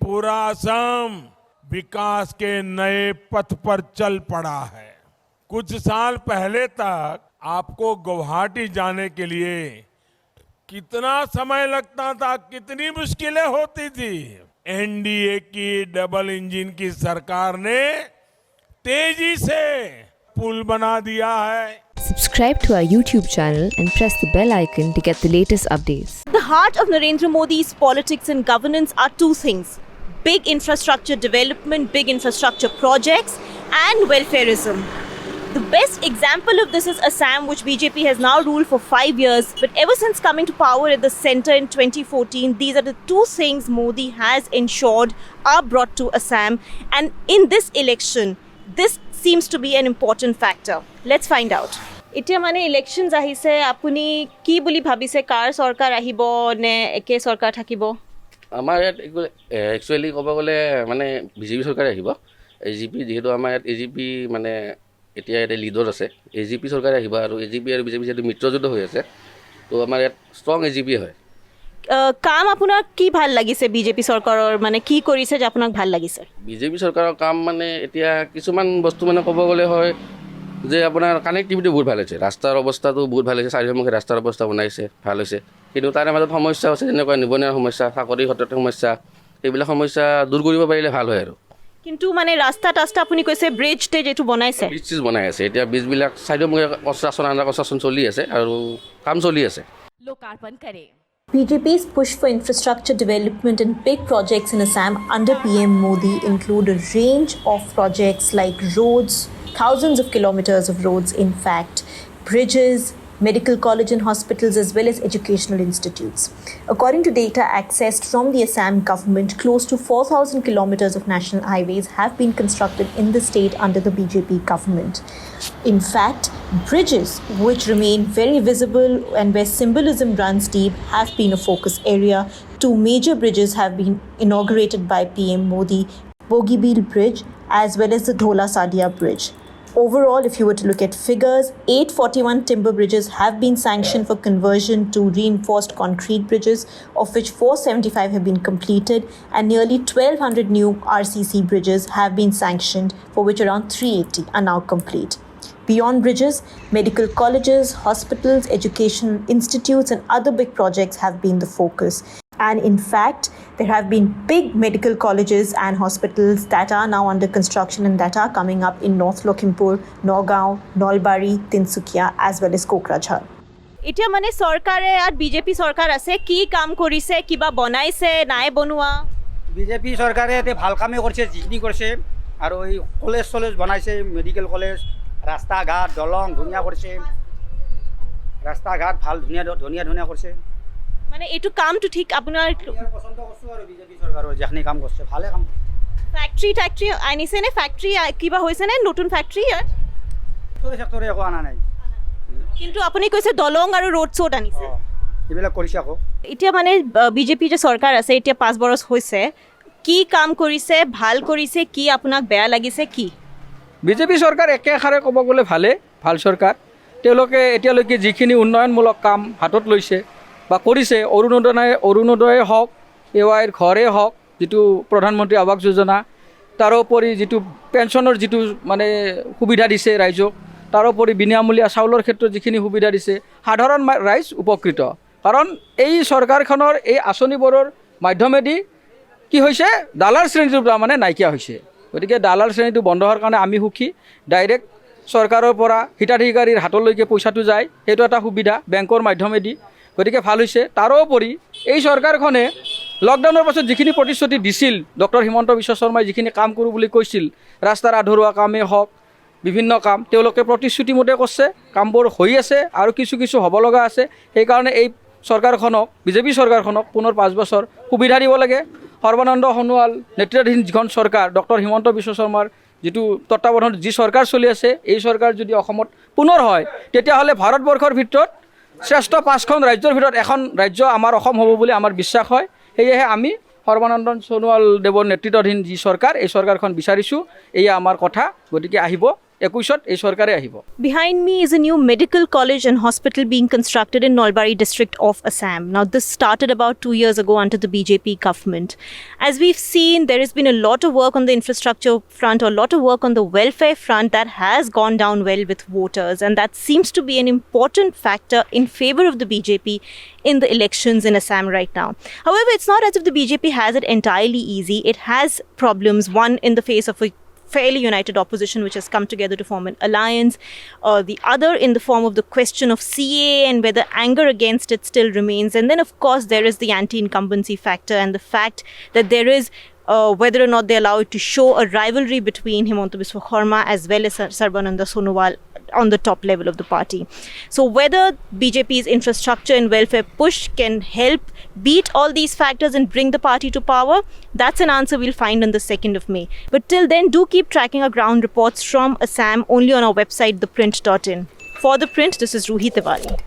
पूरा असम विकास के नए पथ पर चल पड़ा है। कुछ साल पहले तक आपको गुवाहाटी जाने के लिए कितना समय लगता था, कितनी मुश्किलें होती थी। एनडीए की डबल इंजन की सरकार ने तेजी से पुल बना दिया है। Subscribe to our YouTube channel and press the bell icon to get the latest updates. The heart of Narendra Modi's politics and governance are two things: big infrastructure development, big infrastructure projects, and welfareism. The best example of this is Assam, which BJP has now ruled for 5 years. But ever since coming to power at the centre in 2014, these are the two things Modi has ensured are brought to Assam. And in this election, this seems to be an important factor. Let's find out. এতিয়া মানে elections আহিছে, আপুনি কি বুলি ভাবিছে? কাৰ চৰকাৰ আহিব নে একে চৰকাৰ থাকিব? আমাৰ ইয়াত একচুৱেলি ক'ব গ'লে মানে বিজেপি চৰকাৰে আহিব। এজিপি যিহেতু আমাৰ ইয়াত এজিপি মানে এতিয়া ইয়াতে লিডত আছে, এজিপি চৰকাৰে আহিব। আৰু এজিপি আৰু বিজেপি যিহেতু মিত্ৰজোঁট হৈ আছে, তো আমাৰ ইয়াত ষ্ট্ৰং এজিপি হয়। কাম আপোনাৰ কি ভাল লাগিছে বিজেপি চৰকাৰৰ? মানে কি কৰিছে যে আপোনাক ভাল লাগিছে? বিজেপি চৰকাৰৰ কাম মানে এতিয়া কিছুমান বস্তু মানে ক'ব গ'লে হয় যে আপোনাৰ কানেক্টিভিটি বহুত ভাল হৈছে, ৰাস্তাৰ অৱস্থাটো বহুত ভাল হৈছে, চাৰিওমুখে ৰাস্তাৰ অৱস্থা বনাইছে, ভাল হৈছে। কিন্তু তাৰে মাজত সমস্যা আছে, যেনেকুৱা নিবনুৱাৰ সমস্যা, চাকৰিৰ ক্ষেত্ৰত সমস্যা, সেইবিলাক সমস্যা দূৰ কৰিব পাৰিলে ভাল হয়। আৰু কিন্তু মানে ৰাস্তা আপুনি কৈছে ব্ৰিজ ষ্টেজ এইটো বনাইছে, ব্ৰিজ চিজ বনাই আছে, এতিয়া ব্ৰিজবিলাক চাৰিওমুখে কনষ্ট্ৰাকশ্যন আণ্ডাৰ কনষ্ট্ৰাকশ্যন চলি আছে আৰু কাম চলি আছে। लोकार्पण करें। BJP's push for infrastructure development and big projects in Assam under PM Modi include a range of projects like roads, thousands of kilometers of roads, in fact, bridges, medical college and hospitals, as well as educational institutes. According to data accessed from the Assam government, close to 4,000 kilometers of national highways have been constructed in the state under the BJP government. In fact, bridges, which remain very visible and where symbolism runs deep, have been a focus area. Two major bridges have been inaugurated by PM Modi: Bogibeel Bridge as well as the Dhola Sadia Bridge. Overall, if you were to look at figures, 841 timber bridges have been sanctioned for conversion to reinforced concrete bridges, of which 475 have been completed, and nearly 1,200 new RCC bridges have been sanctioned, for which around 380 are now complete. Beyond bridges, medical colleges, hospitals, educational institutes, and other big projects have been the focus. And in fact, there have been big medical colleges and hospitals that are now under construction and that are coming up in North Lakhimpur, Nagaon, Nalbari, Tinsukia, as well as Kokrajhar. এতিয়া মানে চৰকাৰে আৰু BJP চৰকাৰ আছে, কি কাম কৰিছে? কিবা বনাইছে নাই বনোৱা? বিজেপি চৰকাৰে এতিয়া ভাল কামেই কৰিছে, যিখিনি কৰিছে। আৰু এই কলেজ চলেজ বনাইছে, মেডিকেল কলেজ, ৰাস্তা ঘাট দলং ধুনীয়া কৰিছে, ৰাস্তা ঘাট ভাল ধুনীয়া কৰিছে। মানে এইটো কামটো ঠিক আপোনাৰ পচন্দ কৰিছোঁ। আৰু বিজেপি চৰকাৰৰ যিখিনি কাম কৰিছে ভালে কাম কৰিছে। ফেক্টৰী আনিছে নে? ফেক্টৰী কিবা হৈছে নে? নতুন ফেক্টৰী ইয়াত চেক্টৰে একো অনা নাই, কিন্তু আপুনি কৈছে দলং আৰু ৰোড শ্ব'ত আনিছে, এইবিলাক কৰিছে আকৌ। এতিয়া মানে বিজেপি যে চৰকাৰ আছে এতিয়া 5 বছৰ হৈছে, কি কাম কৰিছে? ভাল কৰিছে? কি আপোনাক বেয়া লাগিছে? কি বিজেপি চৰকাৰ একেষাৰে ক'ব গ'লে ভাল চৰকাৰ। তেওঁলোকে এতিয়ালৈকে যিখিনি উন্নয়নমূলক কাম হাতত লৈছে বা কৰিছে, অৰুণোদয়ে হওক, এৱাইৰ ঘৰে হওক, যিটো প্ৰধানমন্ত্ৰী আৱাস যোজনা, তাৰোপৰি যিটো পেঞ্চনৰ যিটো মানে সুবিধা দিছে ৰাইজক, তাৰোপৰি বিনামূলীয়া চাউলৰ ক্ষেত্ৰত যিখিনি সুবিধা দিছে, সাধাৰণ ৰাইজ উপকৃত। কাৰণ এই চৰকাৰখনৰ এই আঁচনিবোৰৰ মাধ্যমেদি কি হৈছে, দালাল শ্ৰেণীটোৰ মানে নাইকিয়া হৈছে। গতিকে দালাল শ্ৰেণীটো বন্ধ হোৱাৰ কাৰণে আমি সুখী। ডাইৰেক্ট চৰকাৰৰ পৰা হিতাধিকাৰীৰ হাতলৈকে পইচাটো যায়, সেইটো এটা সুবিধা বেংকৰ মাধ্যমেদি, গতিকে ভাল হৈছে। তাৰোপৰি এই চৰকাৰখনে লকডাউনৰ পাছত যিখিনি প্ৰতিশ্ৰুতি দিছিল, ডক্টৰ হিমন্ত বিশ্ব শৰ্মাই যিখিনি কাম কৰোঁ বুলি কৈছিল, ৰাস্তাৰ আধৰুৱা কামেই হওক, বিভিন্ন কাম তেওঁলোকে প্ৰতিশ্ৰুতিমতে কৰিছে, কামবোৰ হৈ আছে আৰু কিছু হ'ব লগা আছে। সেইকাৰণে এই চৰকাৰখনক, বিজেপি চৰকাৰখনক পুনৰ 5 বছৰ সুবিধা দিব লাগে। সৰ্বানন্দ সোণোৱাল নেতৃত্বাধীন যিখন চৰকাৰ, ডক্টৰ হিমন্ত বিশ্ব শৰ্মাৰ যিটো তত্ত্বাৱধানত যি চৰকাৰ চলি আছে, এই চৰকাৰ যদি অসমত পুনৰ হয়, তেতিয়াহ'লে ভাৰতবৰ্ষৰ ভিতৰত শ্ৰেষ্ঠ 5খন ৰাজ্যৰ ভিতৰত এখন ৰাজ্য আমাৰ অসম হ'ব বুলি আমাৰ বিশ্বাস হয়। সেয়েহে আমি সৰ্বানন্দ সোণোৱাল দেৱৰ নেতৃত্বাধীন যি চৰকাৰ, এই চৰকাৰখন বিচাৰিছোঁ। এয়া আমাৰ কথা। গতিকে আহিব 21ত এই চৰকাৰে আহিব। Behind me is a new medical college and hospital being constructed in Nalbari district of Assam. Now, this started about 2 years ago under the BJP government. As we've seen, there has been a lot of work on the infrastructure front, or a lot of work on the welfare front that has gone down well with voters. And that seems to be an important factor in favor of the BJP in the elections in Assam right now. However, it's not as if the BJP has it entirely easy. It has problems, one in the face of a fairly united opposition which has come together to form an alliance, the other in the form of the question of CA and whether anger against it still remains, and then of course there is the anti-incumbency factor and the fact that there is whether or not they allow it to show a rivalry between Himanta Biswa Sarma as well as Sarbananda Sonowal on the top level of the party. So whether BJP's infrastructure and welfare push can help beat all these factors and bring the party to power, that's an answer we'll find on the 2nd of May. But till then, do keep tracking our ground reports from Assam only on our website, theprint.in. For The Print, this is Ruhi Tiwari.